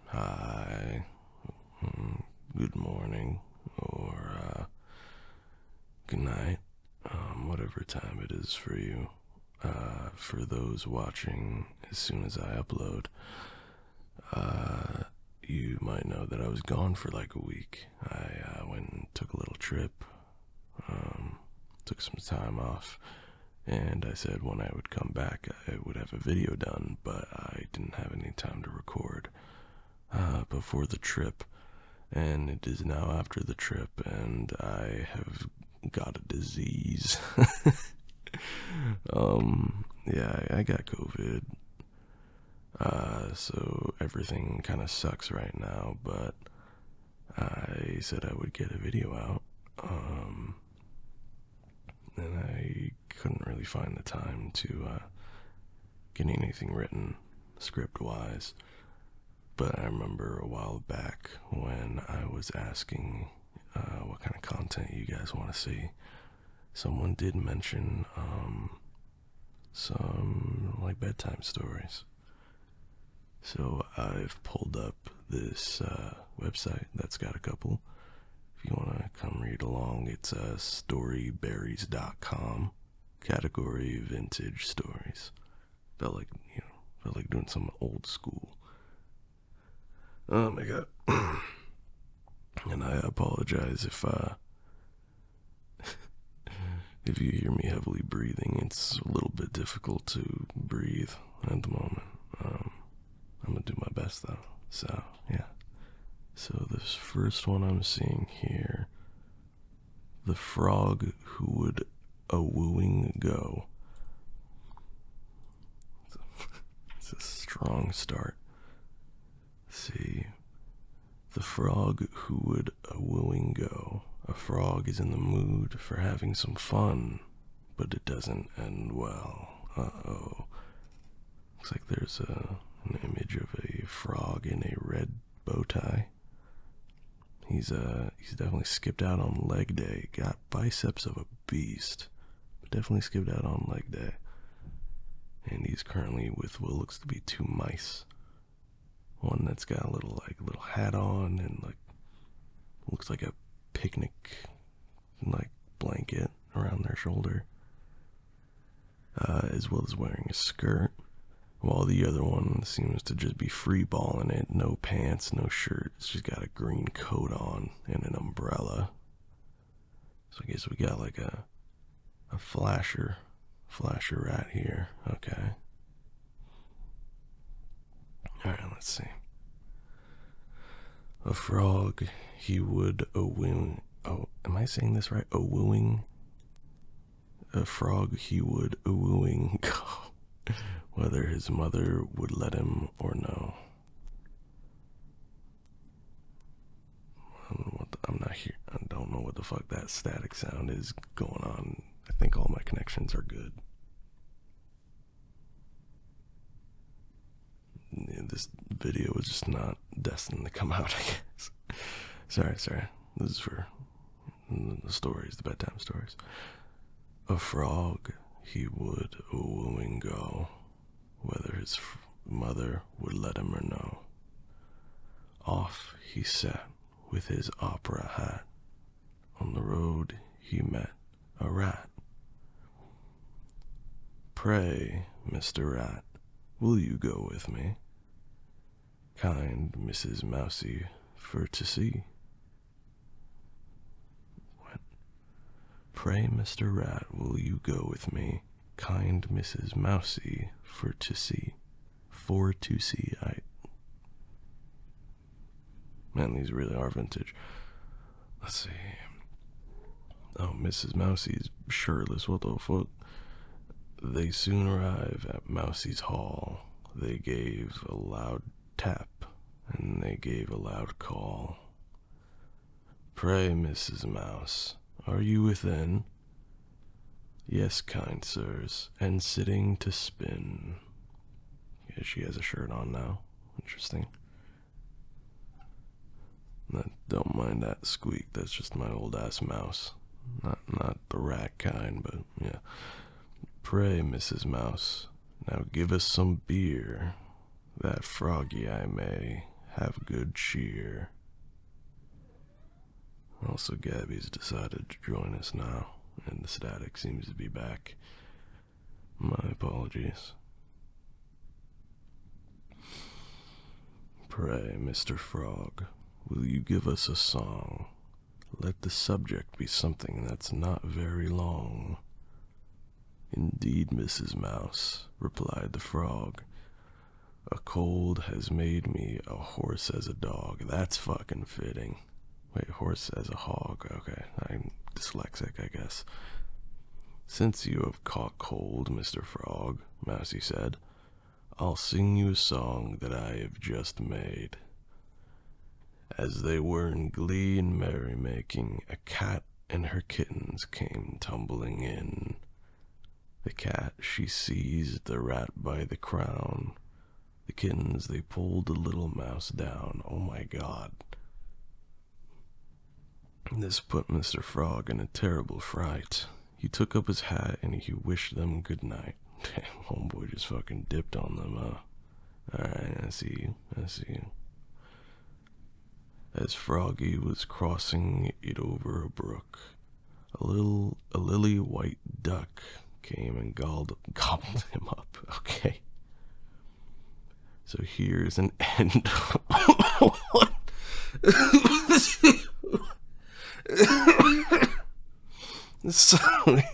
Hi. Good morning. Or, good night. Whatever time it is for you. For those watching as soon as I upload, you might know that I was gone for like a week. I went and took a little trip, took some time off, and I said when I would come back I would have a video done, but I didn't have any time to record before the trip, and it is now after the trip, and I have got a disease. Yeah, I got COVID. So everything kind of sucks right now, but I said I would get a video out. And I couldn't really find the time to get anything written script wise. But I remember a while back when I was asking what kind of content you guys want to see, someone did mention some like bedtime stories. So I've pulled up this website that's got a couple. If you want to come read along, it's storyberries.com. Category vintage stories. Felt like doing some old school. Oh my god. And I apologize if you hear me heavily breathing. It's a little bit difficult to breathe at the moment. I'm gonna do my best though. So yeah. So this first one I'm seeing here, the frog who would a wooing go. It's a strong start. See, the frog who would a wooing go. A frog is in the mood for having some fun, but it doesn't end well. Uh-oh. Looks like there's an image of a frog in a red bow tie. He's definitely skipped out on leg day. Got biceps of a beast, but definitely skipped out on leg day. And he's currently with what looks to be two mice. One that's got a little hat on and like looks like a picnic like blanket around their shoulder, as well as wearing a skirt, while the other one seems to just be free balling it. No pants, no shirt. It's just got a green coat on and an umbrella. So I guess we got like a flasher rat here. Okay. Alright, let's see. A frog, he would a wooing. Oh, am I saying this right? A wooing. A frog, he would a wooing go, whether his mother would let him or no. I'm not here. I don't know what the fuck that static sound is going on. I think all my connections are good. This video is just not destined to come out, I guess. Sorry. This is for the stories, the bedtime stories. A frog, he would a wooing go, whether his mother would let him or no. Off he sat with his opera hat. On the road he met a rat. Pray, Mr. Rat, will you go with me? Kind Mrs. Mousy for to see. What? Pray, Mr. Rat, will you go with me? Kind Mrs. Mousy for to see. For to see, Man, these really are vintage. Let's see. Oh, Mrs. Mousie's shirtless. What the fuck? They soon arrive at Mousie's hall. They gave a loud tap, and they gave a loud call. Pray, Mrs. Mouse, are you within? Yes, kind sirs, and sitting to spin. Yeah, she has a shirt on now. Interesting. Don't mind that squeak. That's just my old ass mouse. Not the rat kind, but yeah. Pray, Mrs. Mouse, now give us some beer. That froggy I may have good cheer. Also, Gabby's decided to join us now, and the static seems to be back. My apologies. Pray, Mr. Frog, will you give us a song? Let the subject be something that's not very long. Indeed, Mrs. Mouse, replied the frog. A cold has made me a horse as a dog. That's fucking fitting. Wait, horse as a hog. Okay, I'm dyslexic, I guess. Since you have caught cold, Mr. Frog, Mousy said, I'll sing you a song that I have just made. As they were in glee and merrymaking, a cat and her kittens came tumbling in. The cat, she seized the rat by the crown. The kittens, they pulled the little mouse down. Oh my God. This put Mr. Frog in a terrible fright. He took up his hat and he wished them good night. Damn, homeboy just fucking dipped on them, huh? Alright, I see you. As Froggy was crossing it over a brook, a lily white duck came and gobbled him up. Okay. So here's an end. What? So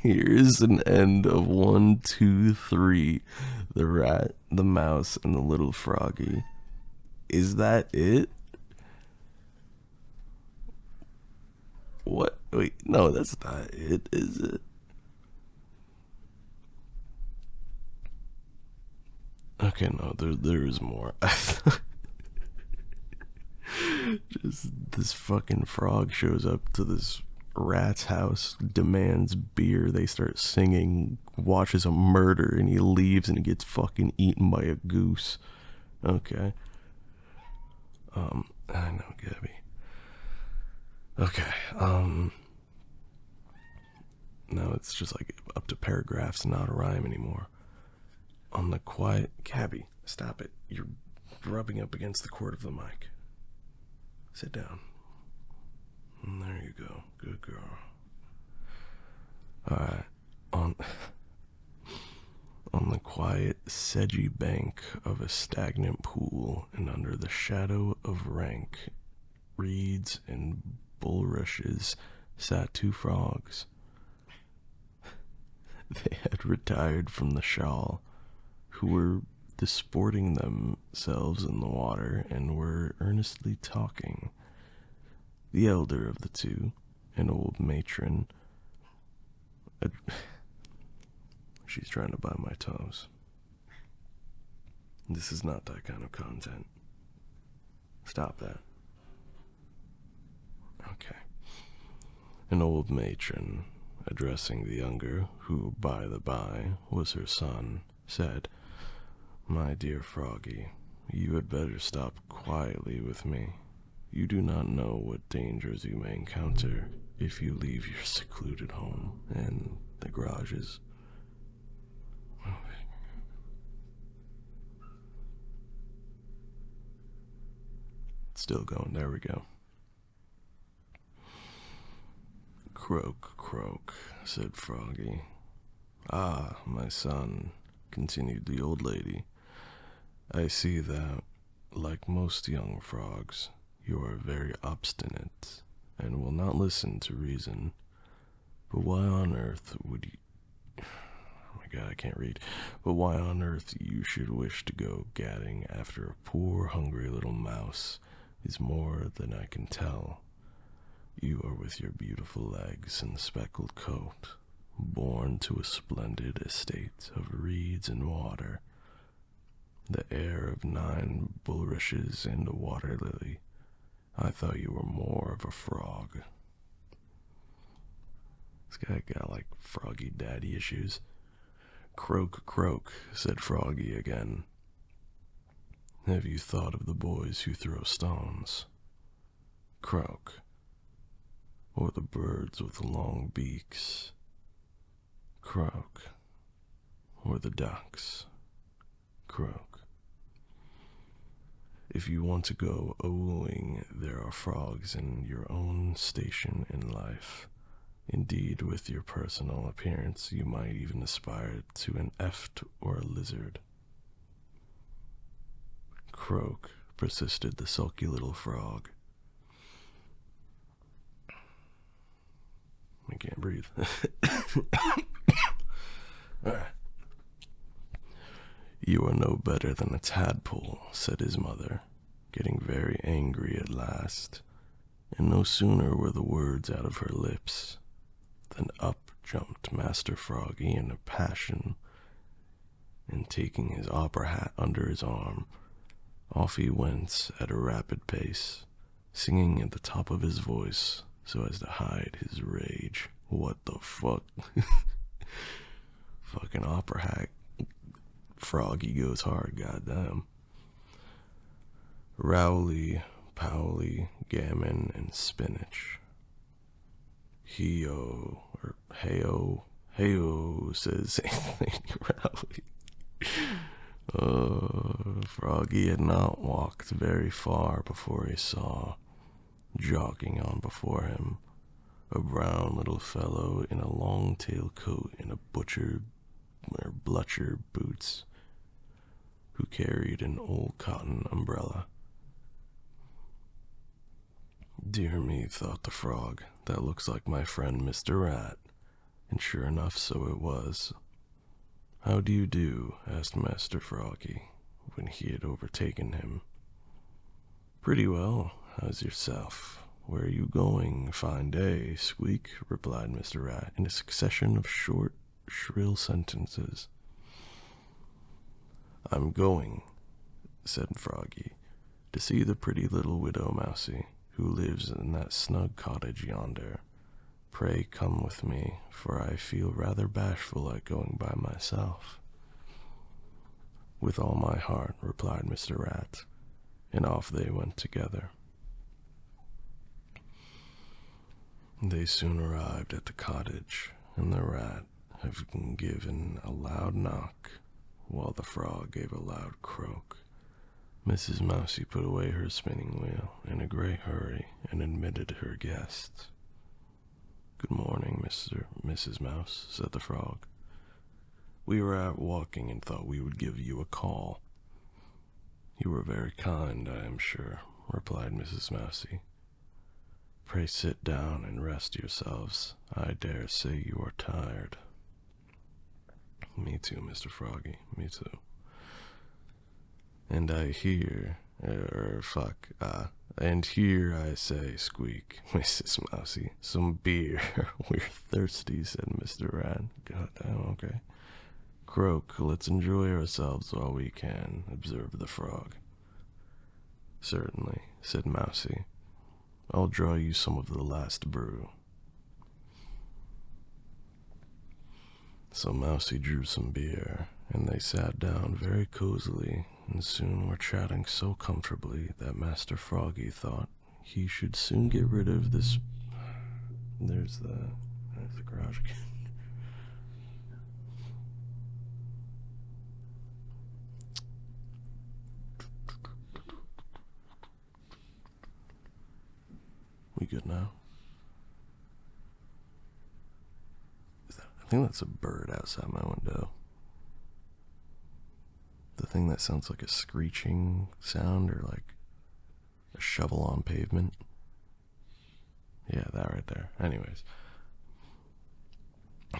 here's an end of 1, 2, 3. The rat, the mouse, and the little froggy. Is that it? What? Wait, no, that's not it, is it? Okay, no, there is more. Just this fucking frog shows up to this rat's house, demands beer, they start singing, watches a murder, and he leaves and he gets fucking eaten by a goose. Okay. I know, Gabby. Okay, now it's just like up to paragraphs, not a rhyme anymore. On the quiet... Gabby, stop it. You're rubbing up against the cord of the mic. Sit down. There you go. Good girl. Alright. On the quiet, sedgy bank of a stagnant pool and under the shadow of rank reeds and bulrushes sat 2 frogs. They had retired from the shawl, who were disporting themselves in the water and were earnestly talking. The elder of the 2, an old matron, she's trying to buy my toes. This is not that kind of content. Stop that. Okay. An old matron, addressing the younger, who, by the by, was her son, said, My dear Froggy, you had better stop quietly with me. You do not know what dangers you may encounter if you leave your secluded home and the garages. It's still going, there we go. Croak, croak, said Froggy. Ah, my son, continued the old lady, I see that, like most young frogs, you are very obstinate and will not listen to reason. But why on earth would you... Oh my God, I can't read. But why on earth you should wish to go gadding after a poor, hungry little mouse is more than I can tell. You are with your beautiful legs and speckled coat, born to a splendid estate of reeds and water, the air of 9 bulrushes and a water lily. I thought you were more of a frog. This guy got like froggy daddy issues. Croak, croak, said Froggy again. Have you thought of the boys who throw stones? Croak. Or the birds with long beaks? Croak. Or the ducks? Croak. If you want to go a-wooing, there are frogs in your own station in life. Indeed, with your personal appearance, you might even aspire to an eft or a lizard. Croak, persisted the sulky little frog. I can't breathe. You are no better than a tadpole, said his mother, getting very angry at last. And no sooner were the words out of her lips than up jumped Master Froggy in a passion, and taking his opera hat under his arm, off he went at a rapid pace, singing at the top of his voice so as to hide his rage. What the fuck? Fucking opera hat. Froggy goes hard, goddamn. Rowley, Powley, gammon, and spinach. He-o, or hey-o, hey-o, says Lady Rowley. Froggy had not walked very far before he saw, jogging on before him, a brown little fellow in a long tail coat and a blucher boots, who carried an old cotton umbrella. Dear me, thought the frog, that looks like my friend Mr. Rat. And sure enough, so it was. How do you do? Asked Master Froggy, when he had overtaken him. Pretty well. How's yourself? Where are you going? Fine day, Squeak, replied Mr. Rat, in a succession of short, shrill sentences. I'm going, said Froggy, to see the pretty little widow Mousie, who lives in that snug cottage yonder. Pray come with me, for I feel rather bashful at going by myself. With all my heart, replied Mr. Rat, and off they went together. They soon arrived at the cottage, and the rat, having given a loud knock, while the frog gave a loud croak, Mrs. Mousie put away her spinning wheel in a great hurry and admitted her guests. Good morning, Mrs. Mouse, said the frog. We were out walking and thought we would give you a call. You were very kind, I am sure, replied Mrs. Mousie. Pray sit down and rest yourselves. I dare say you are tired. Me too, Mr. Froggy, me too. And I hear, and here I say, Squeak, Mrs. Mousie, some beer. We're thirsty, said Mr. Rat. Goddamn, okay. Croak, let's enjoy ourselves while we can, observed the frog. Certainly, said Mousie. I'll draw you some of the last brew. So Mousie drew some beer, and they sat down very cozily, and soon were chatting so comfortably that Master Froggy thought he should soon get rid of this. There's the garage again. We good now? I think that's a bird outside my window. The thing that sounds like a screeching sound or like a shovel on pavement. Yeah, that right there. Anyways.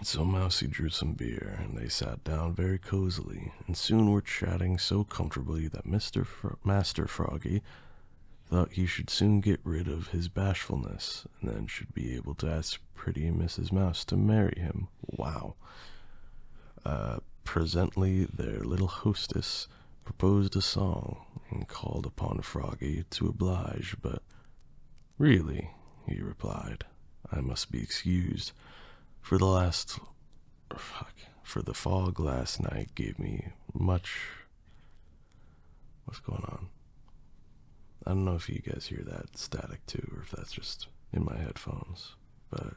So Mousie drew some beer, and they sat down very cozily, and soon were chatting so comfortably that Master Froggy thought he should soon get rid of his bashfulness, and then should be able to ask pretty Mrs. Mouse to marry him. Wow. Presently their little hostess proposed a song, and called upon Froggy to oblige, but really, he replied, I must be excused, for the fog last night gave me much. What's going on? I don't know if you guys hear that static too, or if that's just in my headphones, but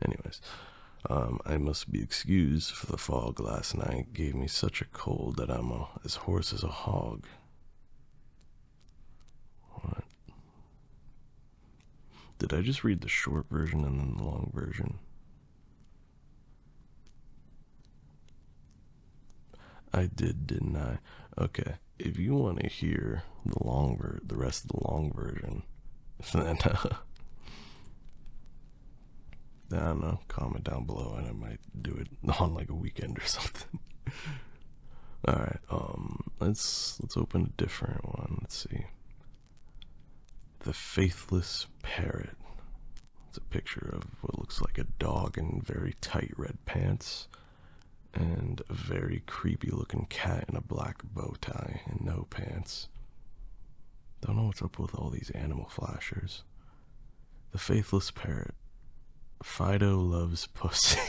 anyways, I must be excused, for the fog last night gave me such a cold that I'm as hoarse as a hog. What? Did I just read the short version and then the long version? I did, didn't I? Okay, if you want to hear the rest of the long version, then I don't know, comment down below and I might do it on like a weekend or something. Alright, let's open a different one. Let's see. The Faithless Parrot. It's a picture of what looks like a dog in very tight red pants and a very creepy looking cat in a black bow tie and no pants. Don't know what's up with all these animal flashers. The Faithless Parrot. Fido loves pussy.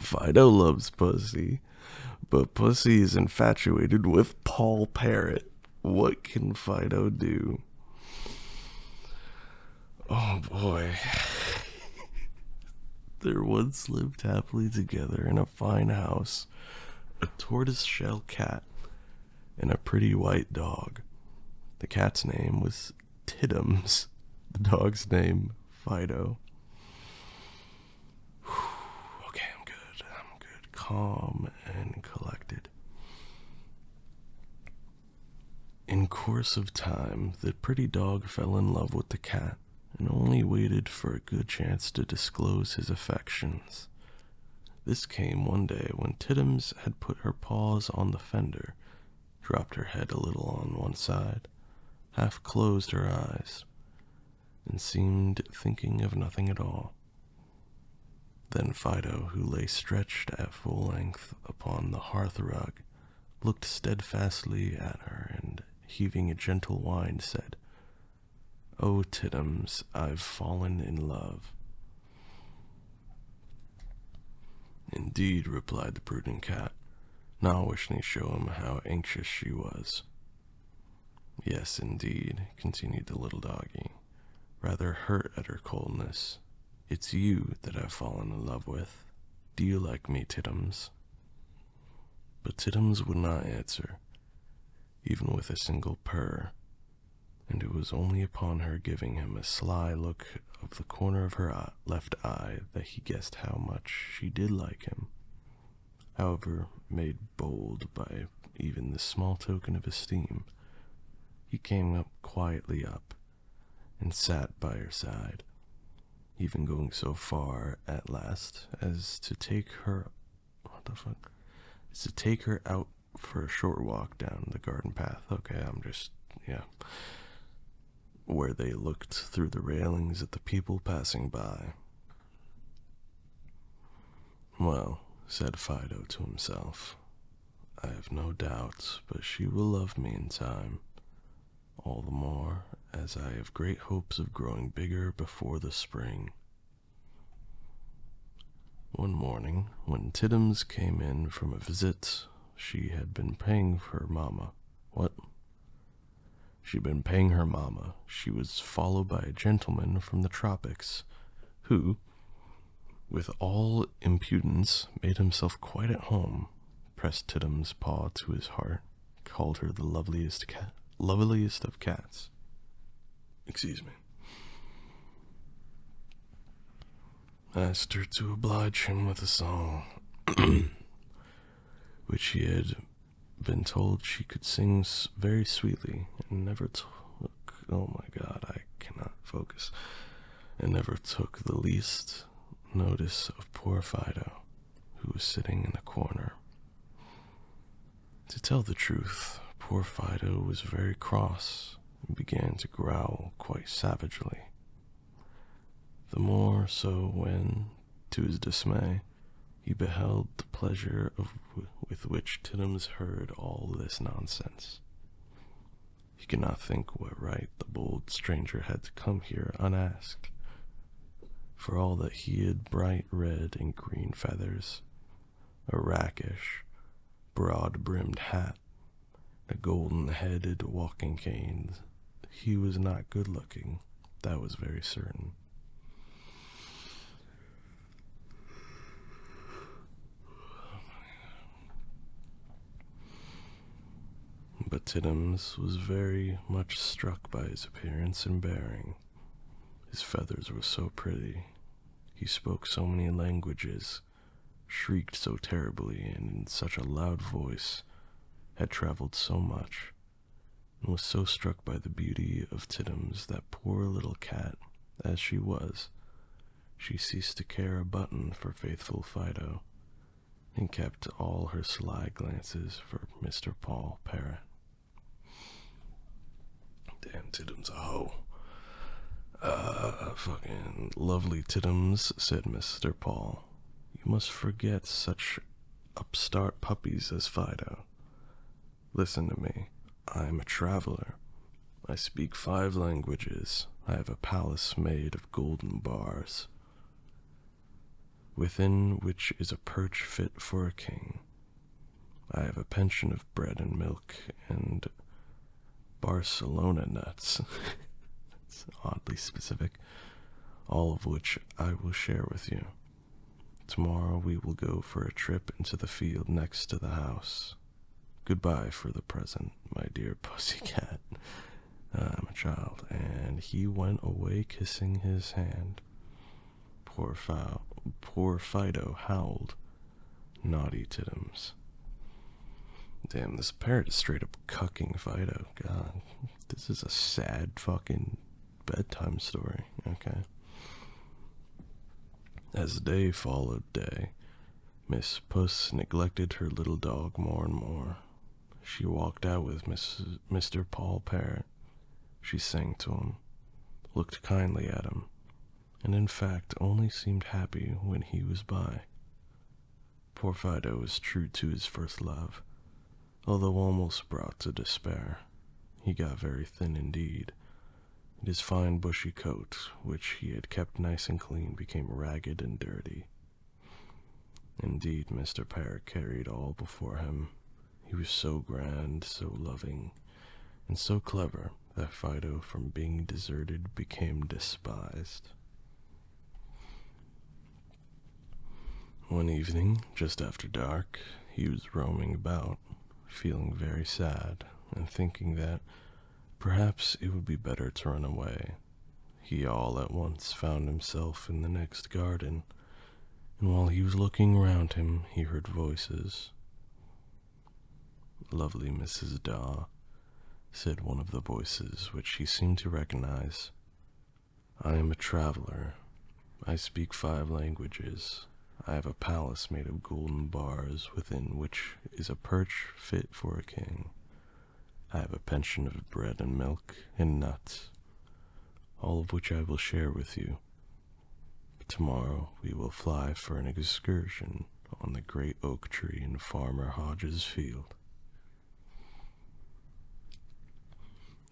Fido loves pussy, but pussy is infatuated with Paul Parrot. What can Fido do? Oh boy. There once lived happily together in a fine house a tortoise-shell cat and a pretty white dog. The cat's name was Tiddums, the dog's name Fido. Okay, I'm good, calm and collected. In course of time, the pretty dog fell in love with the cat and only waited for a good chance to disclose his affections. This came one day when Tiddums had put her paws on the fender, dropped her head a little on one side, half closed her eyes, and seemed thinking of nothing at all. Then Fido, who lay stretched at full length upon the hearth rug, looked steadfastly at her and, heaving a gentle whine, said, "Oh, Tiddums, I've fallen in love." "Indeed," replied the prudent cat, not wishing to show him how anxious she was. "Yes, indeed," continued the little doggy, rather hurt at her coldness. "It's you that I've fallen in love with. Do you like me, Tiddums?" But Tiddums would not answer, even with a single purr, and it was only upon her giving him a sly look of the corner of her left eye that he guessed how much she did like him. However, made bold by even this small token of esteem, he came up quietly and sat by her side, even going so far at last as to take her out for a short walk down the garden path. Okay, where they looked through the railings at the people passing by. "Well," said Fido to himself, "I have no doubts but she will love me in time, all the more as I have great hopes of growing bigger before the spring." One morning, when Tiddums came in from a visit, she had been paying her mamma. She'd been paying her mamma. She was followed by a gentleman from the tropics, who, with all impudence, made himself quite at home, pressed Tiddums' paw to his heart, called her the loveliest of cats. Excuse me. Asked her to oblige him with a song, which she had been told she could sing very sweetly, and never took, oh my god, I cannot focus, and never took the least notice of poor Fido, who was sitting in the corner. To tell the truth, poor Fido was very cross and began to growl quite savagely. The more so when, to his dismay, he beheld the pleasure with which Tiddums heard all this nonsense. He could not think what right the bold stranger had to come here unasked, for all that he had bright red and green feathers, a rakish, broad-brimmed hat, a golden-headed walking cane. He was not good-looking, that was very certain. But Tiddums was very much struck by his appearance and bearing. His feathers were so pretty. He spoke so many languages, shrieked so terribly, and in such a loud voice, had traveled so much, and was so struck by the beauty of Tiddums that poor little cat, as she was, she ceased to care a button for faithful Fido, and kept all her sly glances for Mr. Paul Parrot. Damn, Tiddums a hoe. Fucking lovely Tiddums, said Mr. Paul. You must forget such upstart puppies as Fido. Listen to me. I am a traveler. I speak 5 languages. I have a palace made of golden bars, within which is a perch fit for a king. I have a pension of bread and milk and Barcelona nuts. It's oddly specific. All of which I will share with you. Tomorrow we will go for a trip into the field next to the house. Goodbye for the present, my dear pussycat. I'm a child. And he went away kissing his hand. Poor Fido howled. Naughty Tiddums. Damn, this parrot is straight up cucking Fido. God, this is a sad fucking bedtime story. Okay. As day followed day, Miss Puss neglected her little dog more and more. She walked out with Mr. Paul Parrot. She sang to him, looked kindly at him, and in fact only seemed happy when he was by. Poor Fido was true to his first love, although almost brought to despair. He got very thin indeed, and his fine bushy coat, which he had kept nice and clean, became ragged and dirty. Indeed, Mr. Parrot carried all before him. He was so grand, so loving, and so clever that Fido, from being deserted, became despised. One evening, just after dark, he was roaming about, feeling very sad, and thinking that perhaps it would be better to run away. He all at once found himself in the next garden, and while he was looking round him, he heard voices. Lovely Mrs. Daw, said one of the voices, which he seemed to recognize. I am a traveler. I speak 5 languages. I have a palace made of golden bars, within which is a perch fit for a king. I have a pension of bread and milk and nuts, all of which I will share with you. Tomorrow we will fly for an excursion on the great oak tree in Farmer Hodges' field.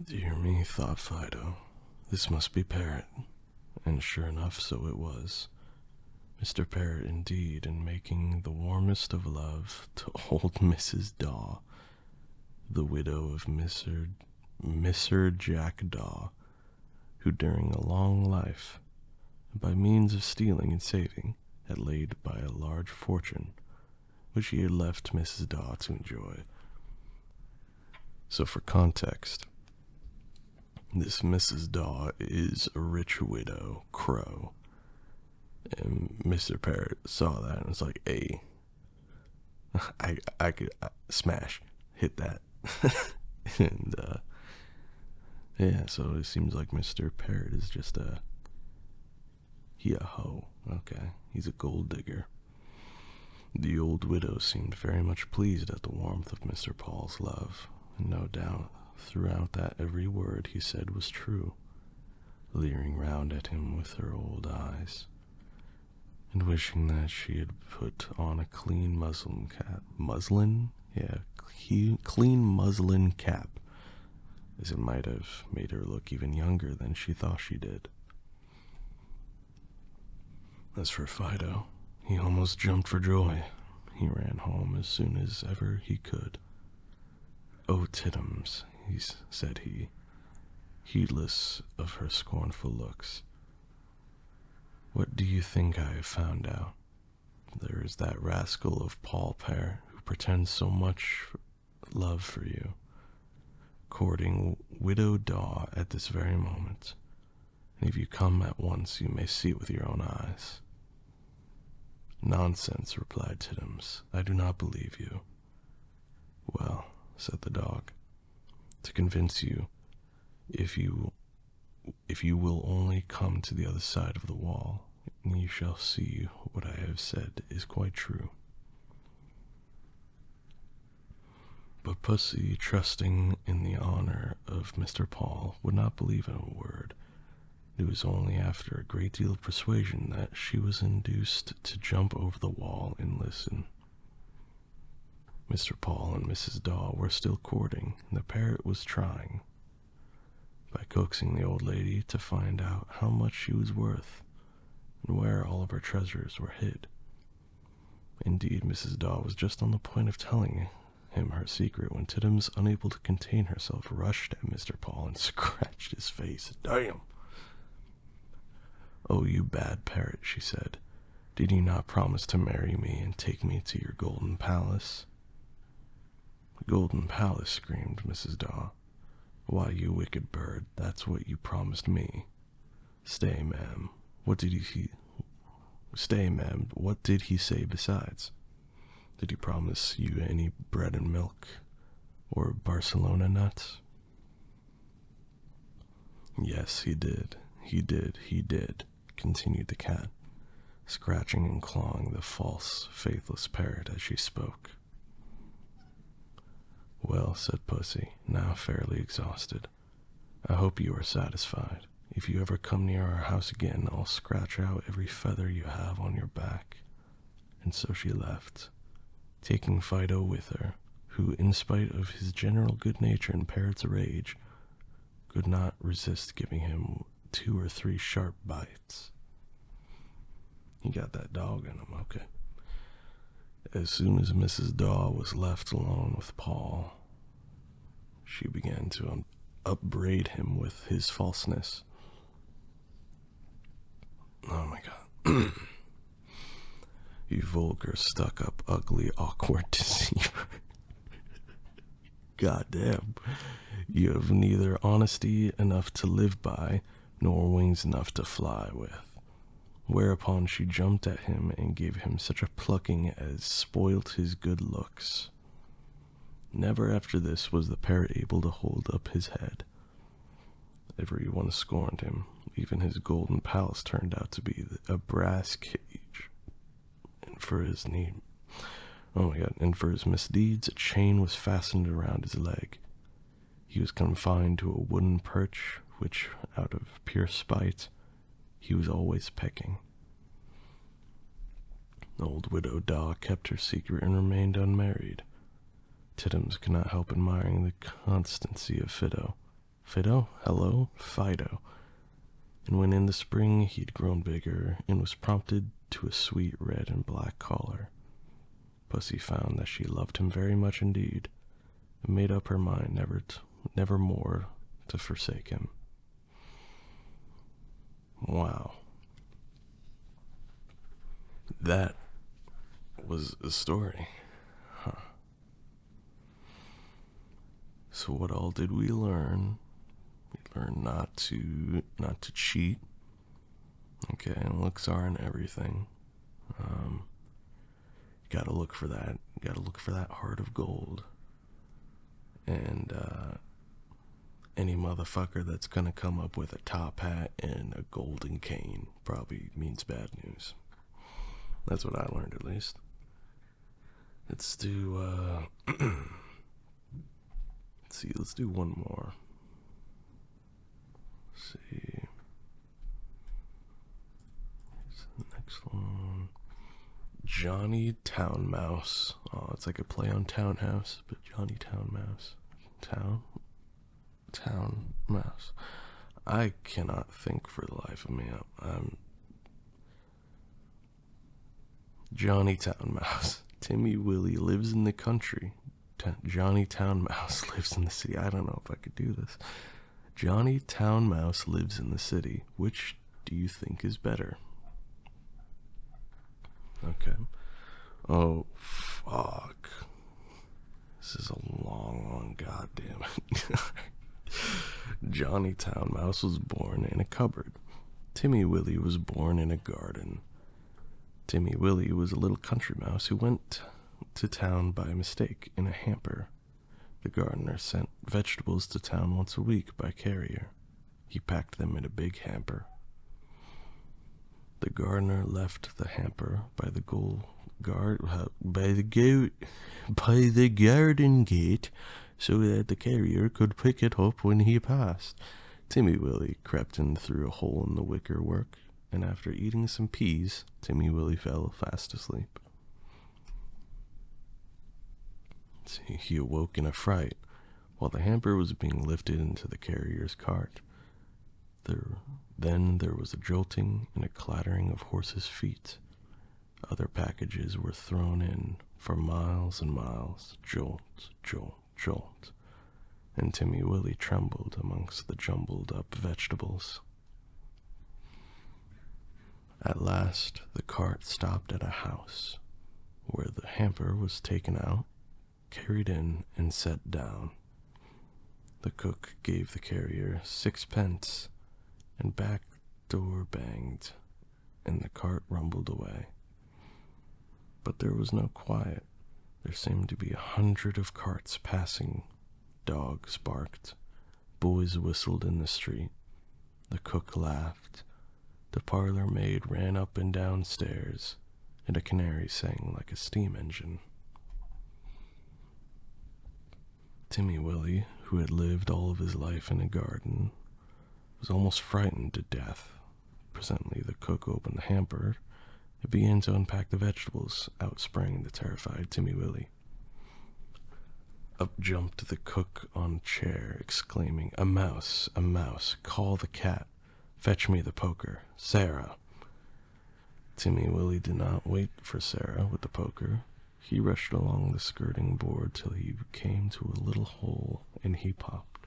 Dear me, thought Fido, this must be Parrot. And sure enough, so it was. Mr. Parrot, indeed, in making the warmest of love to old Mrs. Daw, the widow of Mr. Jack Daw, who during a long life, by means of stealing and saving, had laid by a large fortune, which he had left Mrs. Daw to enjoy. So for context, this Mrs. Daw is a rich widow, Crow, and Mr. Parrot saw that and was like, hey, I could smash, hit that. And, yeah, so it seems like Mr. Parrot is just a hoe. Okay, he's a gold digger. The old widow seemed very much pleased at the warmth of Mr. Paul's love, and no doubt throughout that every word he said was true, leering round at him with her old eyes, and wishing that she had put on a clean muslin cap. Muslin? Yeah, clean muslin cap, as it might have made her look even younger than she thought she did. As for Fido, he almost jumped for joy. he ran home as soon as ever he could. "Oh, Tittums," said he, heedless of her scornful looks. "What do you think I have found out? There is that rascal of Paul Parrot who pretends so much love for you, courting Widow Daw at this very moment. And if you come at once, you may see it with your own eyes." "Nonsense," replied Tittums. "I do not believe you." "Well," said the dog, "to convince you, if you will only come to the other side of the wall, you shall see what I have said is quite true." But Pussy, trusting in the honor of Mr. Paul, would not believe in a word. It was only after a great deal of persuasion that she was induced to jump over the wall and listen. Mr. Paul and Mrs. Daw were still courting, and the parrot was trying, by coaxing the old lady, to find out how much she was worth and where all of her treasures were hid. Indeed, Mrs. Daw was just on the point of telling him her secret when Tittums, unable to contain herself, rushed at Mr. Paul and scratched his face. "Damn!" "Oh, you bad parrot," she said. "Did you not promise to marry me and take me to your golden palace?" "Golden palace," screamed Mrs. Daw. "Why, you wicked bird, that's what you promised me. Stay, ma'am, what did he say besides? Did he promise you any bread and milk, or Barcelona nuts?" "Yes, he did, continued the cat, scratching and clawing the false, faithless parrot as she spoke. "Well," said Pussy, now fairly exhausted, "I hope you are satisfied. If you ever come near our house again, I'll scratch out every feather you have on your back." And so she left, taking Fido with her, who, in spite of his general good nature and parrot's rage, could not resist giving him 2 or 3 sharp bites. He got that dog in him, okay. As soon as Mrs. Daw was left alone with Paul, she began to upbraid him with his falseness. "Oh my God. You vulgar, stuck-up, ugly, awkward deceiver. Goddamn. You have neither honesty enough to live by, nor wings enough to fly with." Whereupon she jumped at him and gave him such a plucking as spoilt his good looks. Never after this was the parrot able to hold up his head. Everyone scorned him. Even his golden palace turned out to be a brass cage. And for his misdeeds, a chain was fastened around his leg. He was confined to a wooden perch, which, out of pure spite, he was always pecking. Old Widow Daw kept her secret and remained unmarried. Tittums could not help admiring the constancy of Fido. Fido? Hello? Fido. And when in the spring he had grown bigger and was prompted to a sweet red and black collar, Pussy found that she loved him very much indeed, and made up her mind never more to forsake him. Wow. That was a story. Huh. So what all did we learn? We learned not to cheat. Okay, and looks aren't everything. Gotta look for that. Gotta look for that heart of gold. And any motherfucker that's gonna come up with a top hat and a golden cane probably means bad news. That's what I learned, at least. Let's do let's do one more. Let's see. What's the next one? Johnny Town Mouse. Oh, it's like a play on Townhouse, but Johnny Town Mouse. Town Mouse. I cannot think for the life of me. I'm Johnny Town Mouse. Timmy Willie lives in the country. Johnny Town Mouse lives in the city. I don't know if I could do this. Johnny Town Mouse lives in the city. Which do you think is better? Okay. Oh, fuck. This is a long one, goddamn it. Johnny Town Mouse was born in a cupboard. Timmy Willie was born in a garden. Timmy Willie was a little country mouse who went to town by mistake in a hamper. The gardener sent vegetables to town once a week by carrier. He packed them in a big hamper. The gardener left the hamper by the garden gate so that the carrier could pick it up when he passed. Timmy Willie crept in through a hole in the wicker work, and after eating some peas, Timmy Willie fell fast asleep. He awoke in a fright while the hamper was being lifted into the carrier's cart. Then there was a jolting and a clattering of horses' feet. Other packages were thrown in for miles and miles. Jolt, jolt, jolt. And Timmy Willie trembled amongst the jumbled up vegetables. At last, the cart stopped at a house, where the hamper was taken out, carried in, and set down. The cook gave the carrier 6 pence, and back door banged, and the cart rumbled away. But there was no quiet. There seemed to be 100 of carts passing. Dogs barked. Boys whistled in the street. The cook laughed. The parlor maid ran up and down stairs, and a canary sang like a steam engine. Timmy Willie, who had lived all of his life in a garden, was almost frightened to death. Presently the cook opened the hamper and began to unpack the vegetables. Out sprang the terrified Timmy Willie. Up jumped the cook on a chair, exclaiming, a mouse, call the cat, fetch me the poker, Sarah." Timmy Willie did not wait for Sarah with the poker. He rushed along the skirting board till he came to a little hole, and he popped.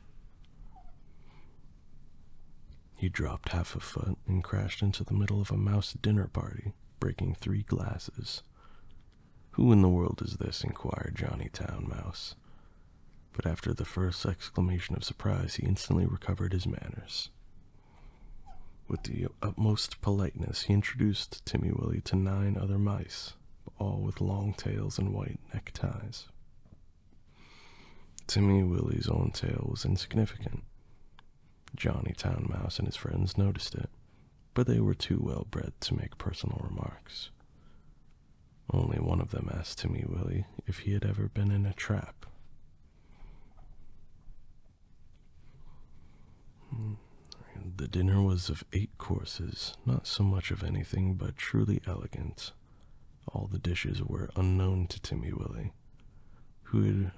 He dropped half a foot and crashed into the middle of a mouse dinner party, breaking 3 glasses. "Who in the world is this?" inquired Johnny Town Mouse. But after the first exclamation of surprise, he instantly recovered his manners. With the utmost politeness, he introduced Timmy Willie to 9 other mice, all with long tails and white neckties. Timmy Willie's own tail was insignificant. Johnny Town Mouse and his friends noticed it, but they were too well bred to make personal remarks. Only one of them asked Timmy Willie if he had ever been in a trap. The dinner was of 8 courses, not so much of anything, but truly elegant. All the dishes were unknown to Timmy Willie, who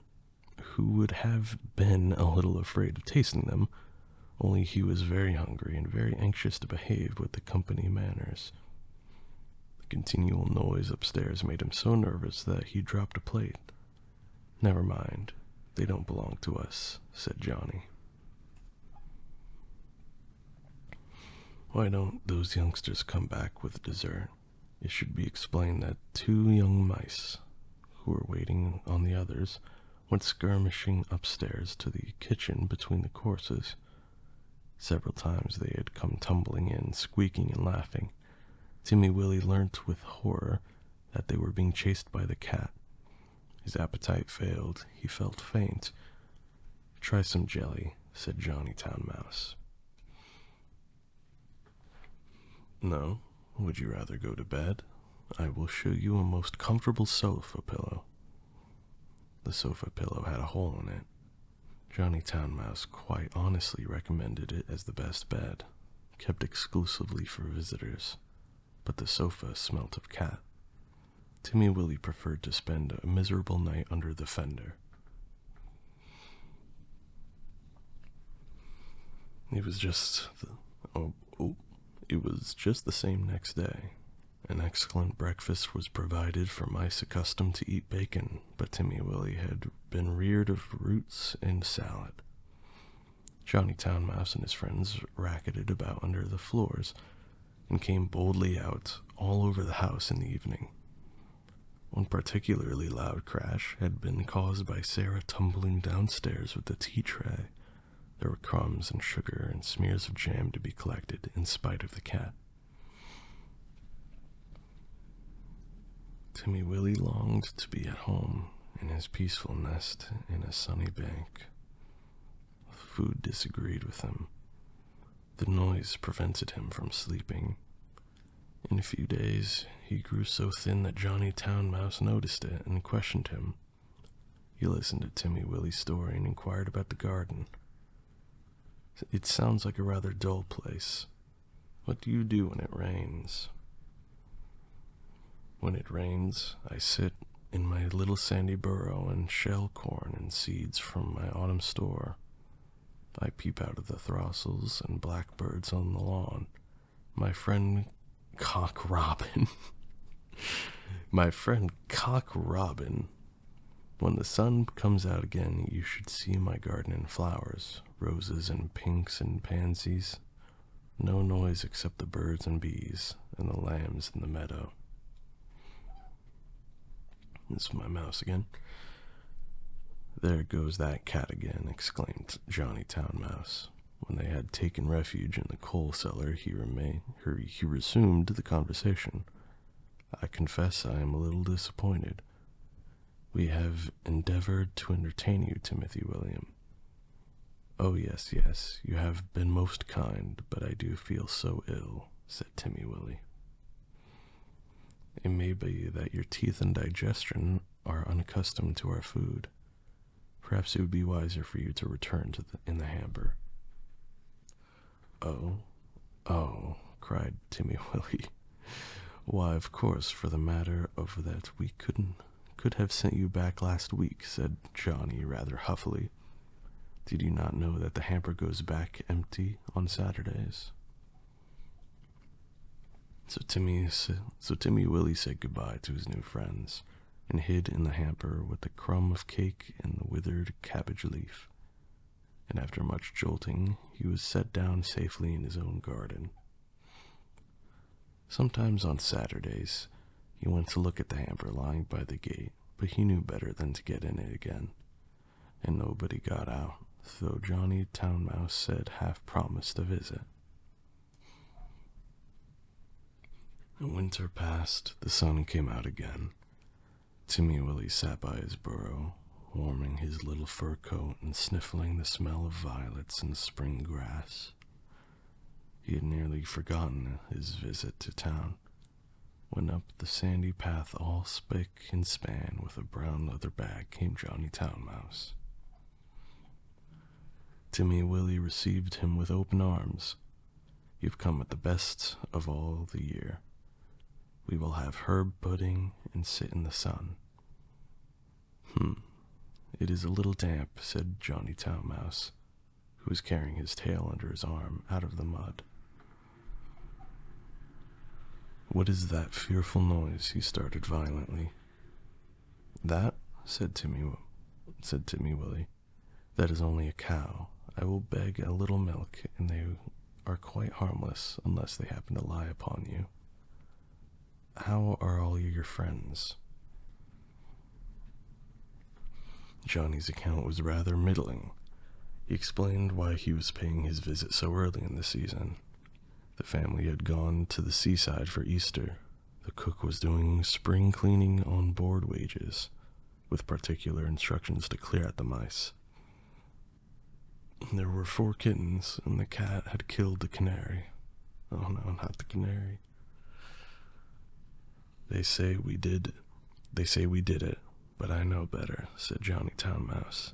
would have been a little afraid of tasting them, only he was very hungry and very anxious to behave with the company manners. The continual noise upstairs made him so nervous that he dropped a plate. "Never mind, they don't belong to us," said Johnny. "Why don't those youngsters come back with dessert?" It should be explained that 2 young mice, who were waiting on the others, went skirmishing upstairs to the kitchen between the courses. Several times they had come tumbling in, squeaking and laughing. Timmy Willie learnt with horror that they were being chased by the cat. His appetite failed. He felt faint. "Try some jelly," said Johnny Town Mouse. "No? Would you rather go to bed? I will show you a most comfortable sofa pillow." The sofa pillow had a hole in it. Johnny Town Mouse quite honestly recommended it as the best bed, kept exclusively for visitors, but the sofa smelt of cat. Timmy Willie preferred to spend a miserable night under the fender. It was just the same next day, An excellent breakfast was provided for mice accustomed to eat bacon, but Timmy Willie had been reared of roots and salad. Johnny Town Mouse and his friends racketed about under the floors and came boldly out all over the house in the evening. One particularly loud crash had been caused by Sarah tumbling downstairs with the tea tray. There were crumbs and sugar and smears of jam to be collected in spite of the cat. Timmy Willie longed to be at home in his peaceful nest in a sunny bank. Food disagreed with him. The noise prevented him from sleeping. In a few days, he grew so thin that Johnny Town Mouse noticed it and questioned him. He listened to Timmy Willie's story and inquired about the garden. It sounds like a rather dull place. What do you do when it rains? When it rains, I sit in my little sandy burrow and shell corn and seeds from my autumn store. I peep out of the throstles and blackbirds on the lawn. My friend Cock Robin. My friend Cock Robin. When the sun comes out again, you should see my garden in flowers, roses and pinks and pansies. No noise except the birds and bees and the lambs in the meadow. This is my mouse again. There goes that cat again, exclaimed Johnny Town Mouse. When they had taken refuge in the coal cellar, he resumed the conversation. I confess I am a little disappointed. We have endeavored to entertain you, Timothy William. Oh, yes, you have been most kind, but I do feel so ill, said Timmy Willie. It may be that your teeth and digestion are unaccustomed to our food. Perhaps it would be wiser for you to return in the hamper. Oh, cried Timmy Willie. Why, of course, for the matter of that, we could have sent you back last week, said Johnny rather huffily. Did you not know that the hamper goes back empty on Saturdays? So Timmy Willie said goodbye to his new friends and hid in the hamper with the crumb of cake and the withered cabbage leaf. And after much jolting, he was set down safely in his own garden. Sometimes on Saturdays, he went to look at the hamper lying by the gate, but he knew better than to get in it again. And nobody got out, though Johnny Town Mouse said half promised a visit. The winter passed, the sun came out again. Timmy Willie sat by his burrow, warming his little fur coat and sniffling the smell of violets and spring grass. He had nearly forgotten his visit to town, when up the sandy path all spick and span with a brown leather bag came Johnny Town Mouse. Timmy Willie received him with open arms. You've come at the best of all the year. We will have herb pudding and sit in the sun. It is a little damp, said Johnny Town Mouse, who was carrying his tail under his arm out of the mud. What is that fearful noise? He started violently. That, said Timmy Willie, that is only a cow. I will beg a little milk, and they are quite harmless unless they happen to lie upon you. How are all your friends? Johnny's account was rather middling. He explained why he was paying his visit so early in the season. The family had gone to the seaside for Easter. The cook was doing spring cleaning on board wages, with particular instructions to clear out the mice. There were 4 kittens, and the cat had killed the canary. Oh no, not the canary. They say we did it, but I know better, said Johnny Town Mouse.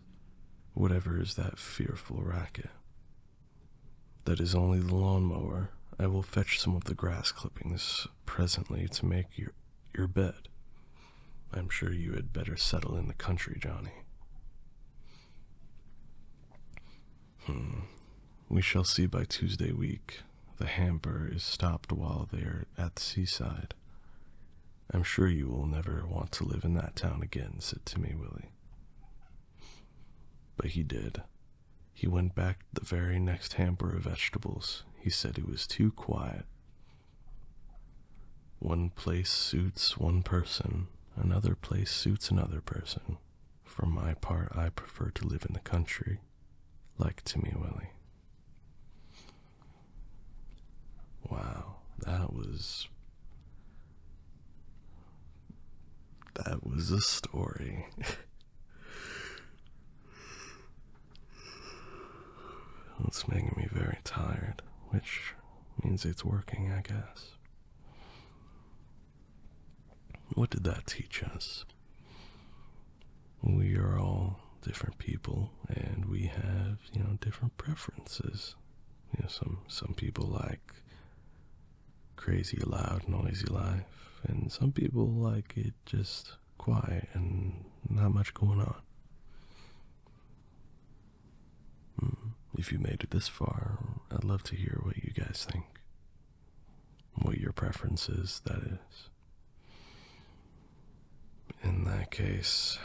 Whatever is that fearful racket? That is only the lawnmower. I will fetch some of the grass clippings presently to make your bed. I'm sure you had better settle in the country, Johnny. We shall see by Tuesday week. The hamper is stopped while they are at the seaside. I'm sure you will never want to live in that town again, said Timmy Willie. But he did. He went back to the very next hamper of vegetables. He said it was too quiet. One place suits one person, another place suits another person. For my part, I prefer to live in the country, like Timmy Willie. Wow, that was a story. It's making me very tired, which means it's working, I guess. What did that teach us? We are all different people, and we have, different preferences. Some people like crazy, loud, noisy life, and some people like it just quiet and not much going on. If you made it this far, I'd love to hear what you guys think. What your preference is, that is. In that case,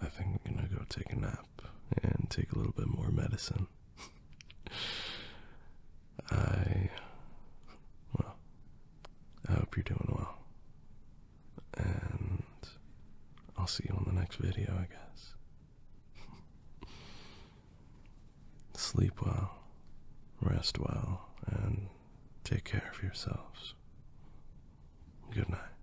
I think I'm gonna go take a nap and take a little bit more medicine. I hope you're doing well. And I'll see you on the next video, I guess. Sleep well, rest well, and take care of yourselves. Good night.